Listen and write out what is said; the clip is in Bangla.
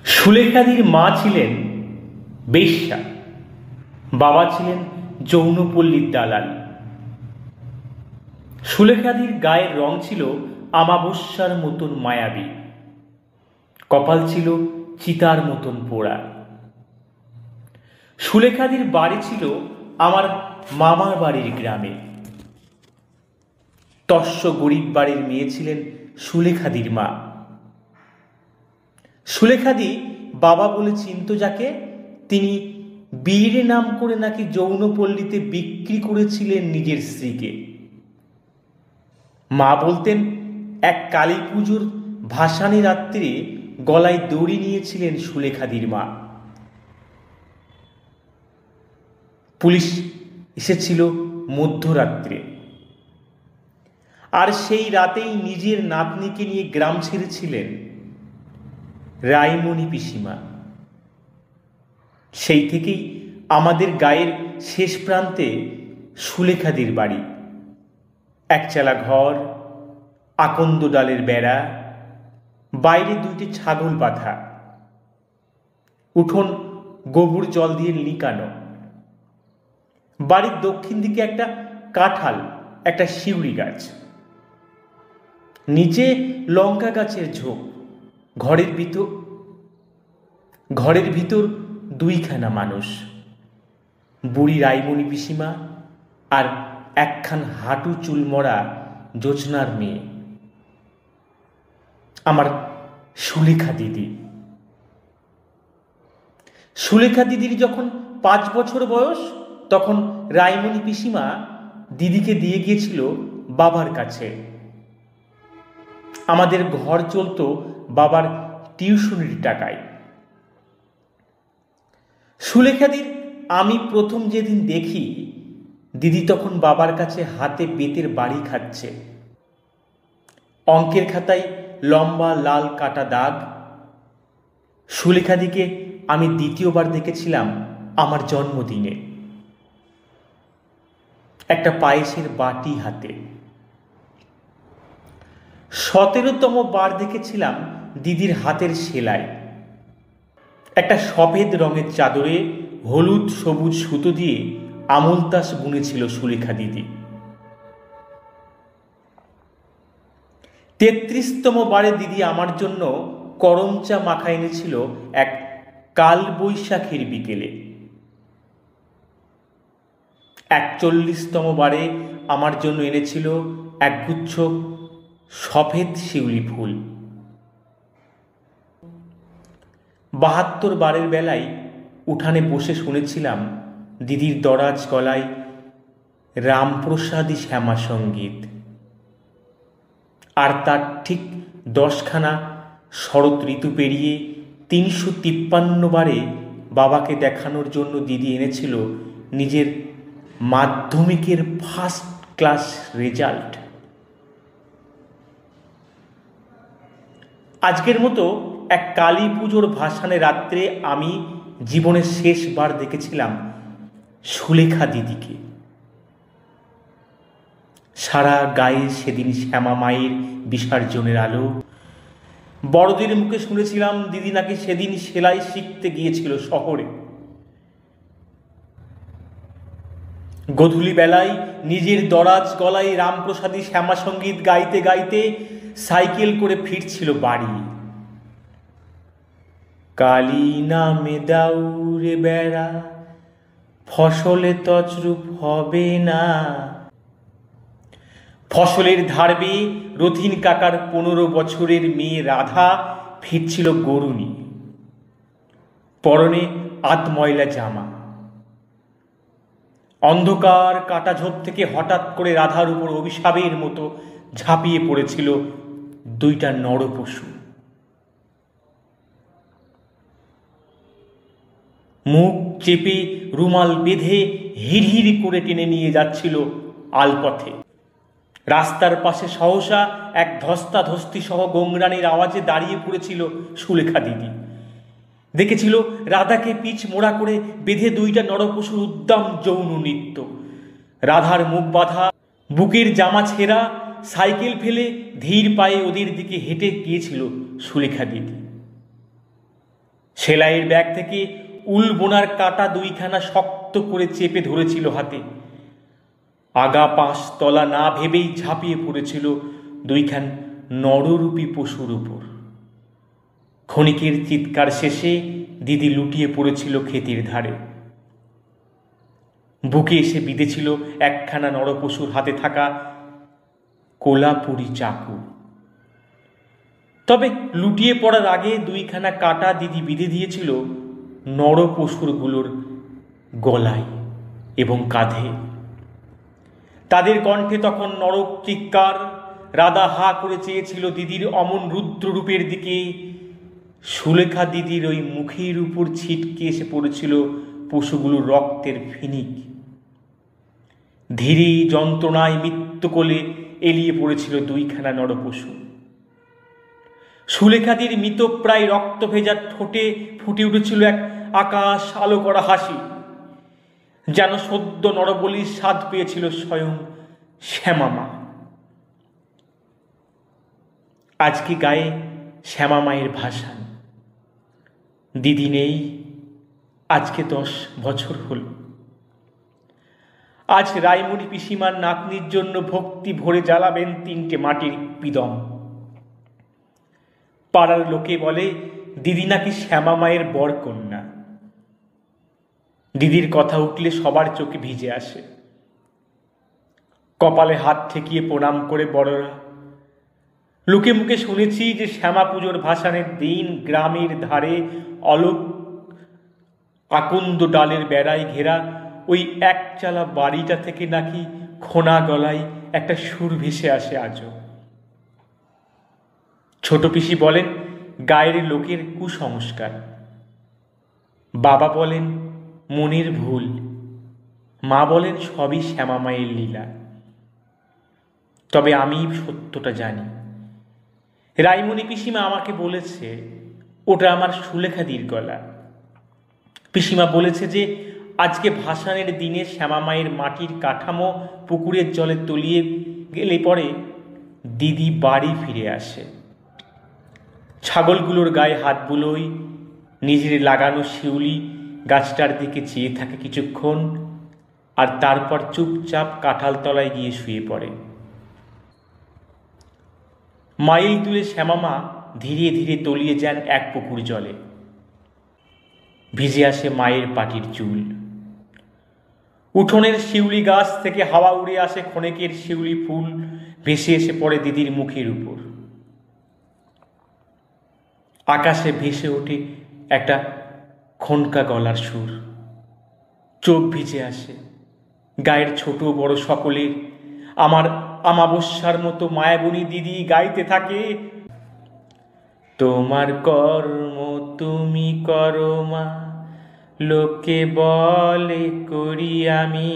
সুলেখাদির মা ছিলেন বেশ্যা, বাবা ছিলেন যৌনপল্লীর দালাল। সুলেখাদির গায়ের রং ছিল আমাবস্যার মতন মায়াবী, কপাল ছিল চিতার মতন পোড়া। সুলেখাদির বাড়ি ছিল আমার মামার বাড়ির গ্রামে। তস্য গরিব বাড়ির মেয়ে ছিলেন সুলেখাদির মা। সুলেখাদি বাবা বলে চিনত যাকে, তিনি বিয়ের নাম করে নাকি যৌনপল্লীতে বিক্রি করেছিলেন নিজের স্ত্রীকে। মা বলতেন এক কালী পুজোর ভাসানী রাত্রে গলায় দড়ি নিয়েছিলেন সুলেখাদির মা। পুলিশ এসেছিল মধ্যরাত্রে, আর সেই রাতেই নিজের নাতনিকে নিয়ে গ্রাম ছেড়েছিলেন রাইমণি পিসিমা। সেই থেকেই আমাদের গায়ের শেষ প্রান্তে সুলেখাদির বাড়ি। একচালা ঘর, আকন্দ ডালের বেড়া, বাইরে দুইটি ছাগল বাঁধা, উঠোন গোবর জল দিয়ে লিকানো। বাড়ির দক্ষিণ দিকে একটা কাঁঠাল, একটা শিউলি গাছ, নিচে লঙ্কা গাছের ঝোপ। ঘরের ভিতর দুইখানা মানুষ, বুড়ি রাইমণি পিসিমা আর একখান হাঁটু চুলমরা জোছনার মেয়ে, আমার সুলেখা দিদি। সুলেখা দিদির যখন 5 বছর বয়স, তখন রাইমণি পিসিমা দিদিকে দিয়ে গিয়েছিল বাবার কাছে। আমাদের ঘর চলত বাবার টিউশনির টাকায়। সুলেখাদির আমি প্রথম যেদিন দেখি, দিদি তখন বাবার কাছে হাতে বেতের বাড়ি খাচ্ছে। অঙ্কের খাতায় লম্বা লাল কাটা দাগ। সুলেখাদিকে আমি দ্বিতীয়বার দেখেছিলাম আমার জন্মদিনে, একটা পায়েসের বাটি হাতে। 17তম বার দেখেছিলাম দিদির হাতের সেলাই। একটা সফেদ রঙের চাদরে হলুদ সবুজ সুতো দিয়ে আমলতাস বুনেছিল সুলেখা দিদি। 33তম বারে দিদি আমার জন্য করম চা মাখা এনেছিল এক কাল বৈশাখের বিকেলে। 41তম বারে আমার জন্য এনেছিল একগুচ্ছ সফেদ শিউলি ফুল। 72 বারের বেলায় উঠানে বসে শুনেছিলাম দিদির দরাজ গলায় রামপ্রসাদী শ্যামা সঙ্গীত। আর তার ঠিক 10খানা শরৎ ঋতু পেরিয়ে 353 বারে বাবাকে দেখানোর জন্য দিদি এনেছিল নিজের মাধ্যমিকের ফার্স্ট ক্লাস রেজাল্ট। আজকের মতো এক কালী পুজোর ভাসানে রাত্রে আমি জীবনের শেষবার দেখেছিলাম সুলেখা দিদিকে। সারা গায়ে সেদিন শ্যামা মায়ের বিসর্জনের আলো। বড়দের মুখে শুনেছিলাম দিদি নাকি সেদিন সেলাই শিখতে গিয়েছিল শহরে। গধূলি বেলায় নিজের দরাজ গলায় রামপ্রসাদী শ্যামা সঙ্গীত গাইতে গাইতে সাইকেল করে ফিরছিল বাড়ি। কালী নামে দাউরে বেড়া, ফসলে তছরূপ হবে না। ফসলের ধার বেয়ে রথিন কাকার 15 বছরের মেয়ে রাধা ফিরছিল গরু নিয়ে, পরনে আধময়লা জামা। অন্ধকার কাটা ঝোপ থেকে হঠাৎ করে রাধার উপর অভিশাপের মতো ঝাঁপিয়ে পড়েছিল 2টা নরপশু। মুখ চেপে রুমাল বেঁধে হিড়হিড় করে টেনে নিয়ে যাচ্ছিল আলপথে। রাস্তার পাশে সহসা এক ধস্তাধস্তি সহ গোংরানির আওয়াজে দাঁড়িয়ে পড়েছিল সুলেখা দিদি। দেখেছিল রাধাকে পিচ মোড়া করে বেঁধে 2টা নরপশুর উদ্দাম যৌন নৃত্য। রাধার মুখ বাঁধা, বুকের জামা ছেঁড়া, সাইকেল ফেলে ধীর পায়ে ওদের দিকে হেঁটে গিয়েছিল সুলেখা দিদি। সেলাইয়ের ব্যাগ থেকে উল বোনার কাটা দুইখানা শক্ত করে চেপে ধরেছিল হাতে। আগা পাশ তলা না ভেবেই ঝাঁপিয়ে পড়েছিল দুইখান নররূপী পশুর উপর। ক্ষণিকের চিৎকার শেষে দিদি লুটিয়ে পড়েছিল ক্ষেতের ধারে। বুকে এসে বিঁধেছিল একখানা নরপশুর হাতে থাকা কোলাপুরি চাকু। তবে লুটিয়ে পড়ার আগে দুইখানা কাটা দিদি বিঁধে দিয়েছিল নরপশুরগুলোর গলায় এবং কাঁধে। তাদের কণ্ঠে তখন নরক চিৎকার। রাধা হা করে চেয়েছিল দিদির অমন রুদ্ররূপের দিকে। সুলেখা দিদির ওই মুখের উপর ছিটকে এসে পড়েছিল পশুগুলোর রক্তের ফিনিক। ধীরে যন্ত্রণায় মৃত্যু কোলে এলিয়ে পড়েছিল দুইখানা নরপশু। সুলেখাদির মৃতপ্রায় রক্ত ভেজা ঠোঁটে ফুটে উঠেছিল এক আকাশ আলো করা হাসি, যেন সদ্য নরবলির স্বাদ পেয়েছিল স্বয়ং শ্যামামা। আজকে গায়ে শ্যামামায়ের ভাসান। দিদি নেই, আজকে 10 বছর হল। আজ রায়মণি পিসিমার নাতনির জন্য ভক্তি ভরে জ্বালাবেন 3টে মাটির পিদম। পাড়ার লোকে বলে দিদি নাকি শ্যামামায়ের বরকন্যা। দিদির কথা উঠলে সবার চোখে ভিজে আসে। কপালে হাত ঠেকিয়ে প্রণাম করে বড়রা। লোকে মুখে শুনেছি যে শ্যামা পুজোর ভাসানের দিন গ্রামের ধারে অলোক আকন্দ ডালের বেড়ায় ঘেরা ওই একচালা বাড়িটা থেকে নাকি খোনা গলায় একটা সুর ভেসে আসে আজও। ছোট পিসি বলেন গায়ের লোকের কুসংস্কার। বাবা বলেন মনের ভুল। মা বলেন সবই শ্যামামায়ের লীলা। তবে আমি সত্যটা জানি। রায়মণি পিসিমা আমাকে বলেছে ওটা আমার সুলেখাদির গলা। পিসিমা বলেছে যে আজকে ভাসানের দিনে শ্যামামায়ের মাটির কাঠামো পুকুরের জলে তলিয়ে গেলে পরে দিদি বাড়ি ফিরে আসে। ছাগলগুলোর গায়ে হাত বুলোয়, নিজের লাগানো শিউলি গাছটার দিকে চেয়ে থাকে কিছুক্ষণ, আর তারপর চুপচাপ কাঁঠাল তলায় গিয়ে শুয়ে পড়ে। মাইল দূরে শ্যামামা ধীরে ধীরে তলিয়ে যান এক পুকুর জলে। ভিজে আসে মায়ের পাটির চুল। উঠোনের শিউলি গাছ থেকে হাওয়া উড়ে আসে ক্ষণেকের শিউলি ফুল ভেসে এসে পড়ে দিদির মুখের উপর। আকাশে ভেসে ওঠে একটা খনকা গলার সুর। চোখ ভিজে আসে গায়ের ছোট বড় সকলের। আমার আমাবস্যার মতো মায়াবনী দিদি গাইতে থাকে, তোমার কর্ম তুমি করো মা, লোকে বলে করি আমি।